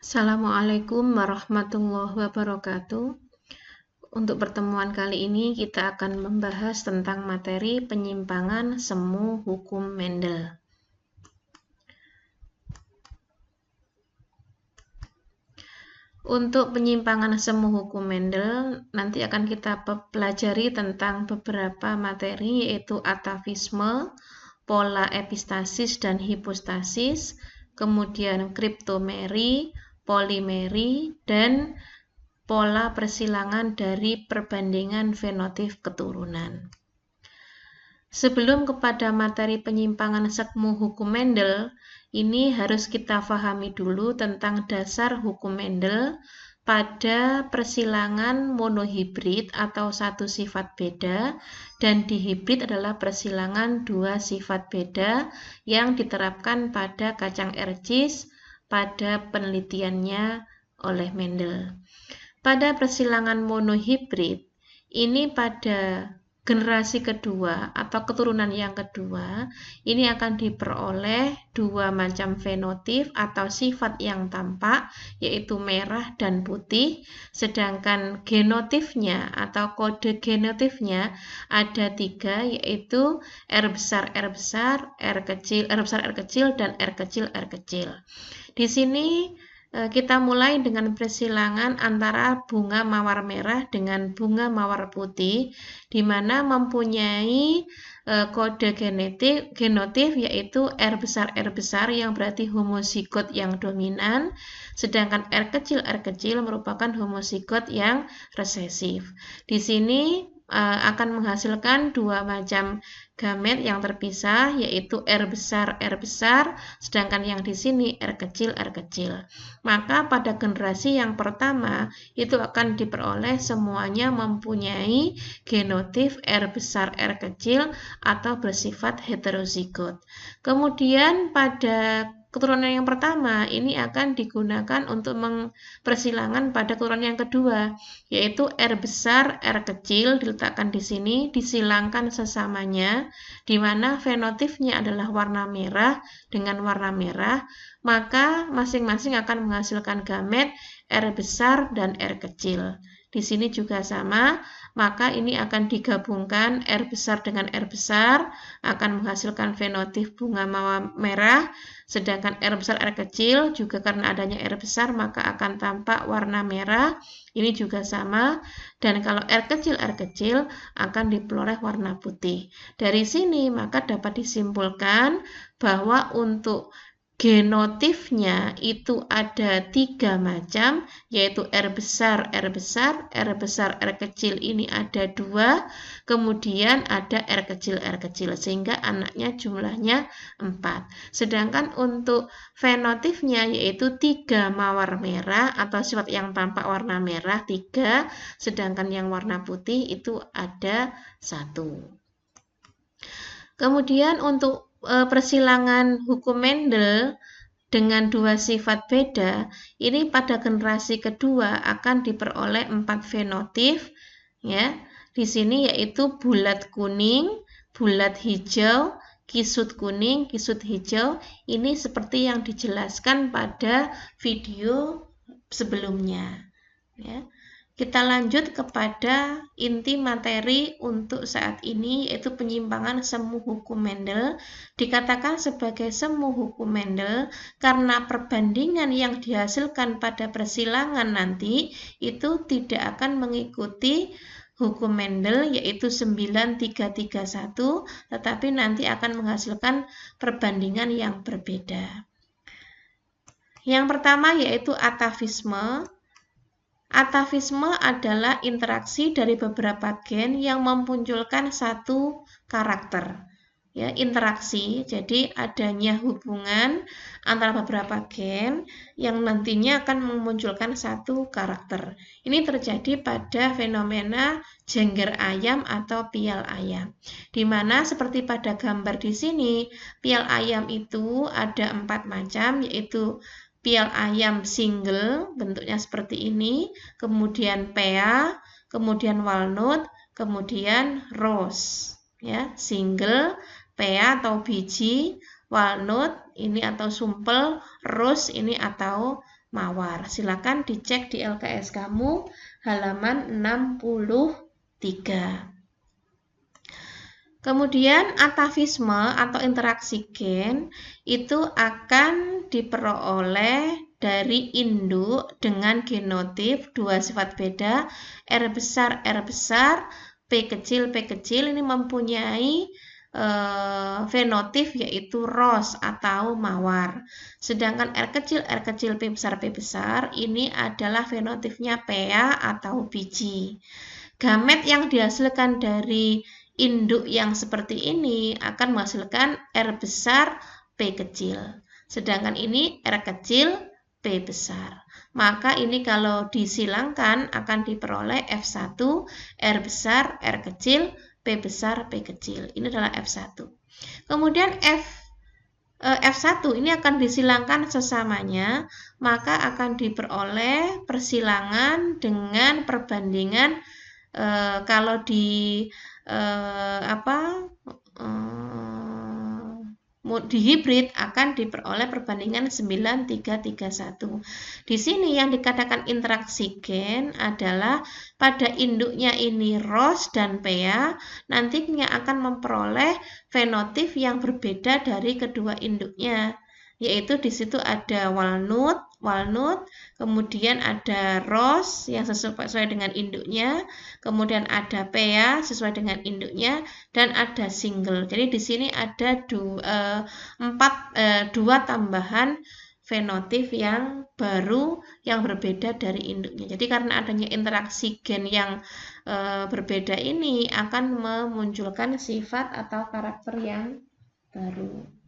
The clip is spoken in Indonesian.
Assalamualaikum warahmatullahi wabarakatuh. Untuk pertemuan kali ini kita akan membahas tentang materi penyimpangan semu hukum Mendel. Untuk penyimpangan semu hukum Mendel, nanti akan kita pelajari tentang beberapa materi, yaitu atavisme, pola epistasis dan hipostasis, kemudian kriptomeri, polimeri, dan pola persilangan dari perbandingan fenotip keturunan. Sebelum kepada materi penyimpangan semu hukum Mendel, ini harus kita pahami dulu tentang dasar hukum Mendel pada persilangan monohibrid atau satu sifat beda, dan dihibrid adalah persilangan dua sifat beda yang diterapkan pada kacang ercis pada penelitiannya oleh Mendel. Pada persilangan monohibrid, ini pada generasi kedua atau keturunan yang kedua, ini akan diperoleh dua macam fenotip atau sifat yang tampak, yaitu merah dan putih, sedangkan genotipnya atau kode genotipnya ada tiga, yaitu R besar, R besar, R besar, R kecil, dan R kecil, R kecil. Di sini kita mulai dengan persilangan antara bunga mawar merah dengan bunga mawar putih, di mana mempunyai kode genotip yaitu R besar yang berarti homozigot yang dominan, sedangkan R kecil merupakan homozigot yang resesif. Di sini akan menghasilkan dua macam gamet yang terpisah, yaitu R besar, sedangkan yang di sini R kecil. Maka pada generasi yang pertama itu akan diperoleh semuanya mempunyai genotip R besar, R kecil atau bersifat heterozigot. Kemudian pada keturunan yang pertama ini akan digunakan untuk persilangan pada keturunan yang kedua, yaitu R besar, R kecil diletakkan di sini, disilangkan sesamanya, di mana fenotipnya adalah warna merah dengan warna merah, maka masing-masing akan menghasilkan gamet R besar dan R kecil. Di sini juga sama, maka ini akan digabungkan R besar dengan R besar, akan menghasilkan fenotip bunga mawar merah, sedangkan R besar, R kecil juga karena adanya R besar, maka akan tampak warna merah, ini juga sama, dan kalau R kecil akan diperoleh warna putih. Dari sini maka dapat disimpulkan bahwa untuk genotipnya itu ada tiga macam, yaitu R besar, R kecil ini ada dua, kemudian ada R kecil, sehingga anaknya jumlahnya 4. Sedangkan untuk fenotipnya yaitu 3 mawar merah atau sifat yang tampak warna merah 3, sedangkan yang warna putih itu ada 1. Kemudian untuk persilangan hukum Mendel dengan dua sifat beda, ini pada generasi kedua akan diperoleh 4 fenotip, ya. Di sini yaitu bulat kuning, bulat hijau, kisut kuning, kisut hijau. Ini seperti yang dijelaskan pada video sebelumnya, ya. Kita lanjut kepada inti materi untuk saat ini, yaitu penyimpangan semu hukum Mendel. Dikatakan sebagai semu hukum Mendel karena perbandingan yang dihasilkan pada persilangan nanti itu tidak akan mengikuti hukum Mendel, yaitu 9331, tetapi nanti akan menghasilkan perbandingan yang berbeda. Yang pertama yaitu atavisme. Atavisme adalah interaksi dari beberapa gen yang memunculkan satu karakter. Ya, interaksi, jadi adanya hubungan antara beberapa gen yang nantinya akan memunculkan satu karakter. Ini terjadi pada fenomena jengger ayam atau pial ayam. Di mana seperti pada gambar di sini, pial ayam itu ada 4 macam, yaitu pial ayam single, bentuknya seperti ini, kemudian pea, kemudian walnut, kemudian rose. Ya, single, pea atau biji, walnut ini atau sumpel, rose ini atau mawar. Silakan dicek di LKS kamu halaman 63. Kemudian atavisme atau interaksi gen itu akan diperoleh dari induk dengan genotip dua sifat beda R besar, P kecil, ini mempunyai fenotip yaitu ros atau mawar. Sedangkan R kecil, P besar ini adalah fenotipnya pea atau biji. Gamet yang dihasilkan dari induk yang seperti ini akan menghasilkan R besar, P kecil. Sedangkan ini R kecil, P besar. Maka ini kalau disilangkan akan diperoleh F1, R besar, R kecil, P besar, P kecil. Ini adalah F1. Kemudian F1 ini akan disilangkan sesamanya, maka akan diperoleh persilangan dengan perbandingan kalau di di hibrid akan diperoleh perbandingan 9331. Di sini yang dikatakan interaksi gen adalah pada induknya ini ros dan pea nantinya akan memperoleh fenotip yang berbeda dari kedua induknya, yaitu di situ ada walnut, kemudian ada ros yang sesuai dengan induknya, kemudian ada pea sesuai dengan induknya, dan ada single. Jadi di sini ada dua tambahan fenotip yang baru yang berbeda dari induknya. Jadi karena adanya interaksi gen yang berbeda ini akan memunculkan sifat atau karakter yang baru.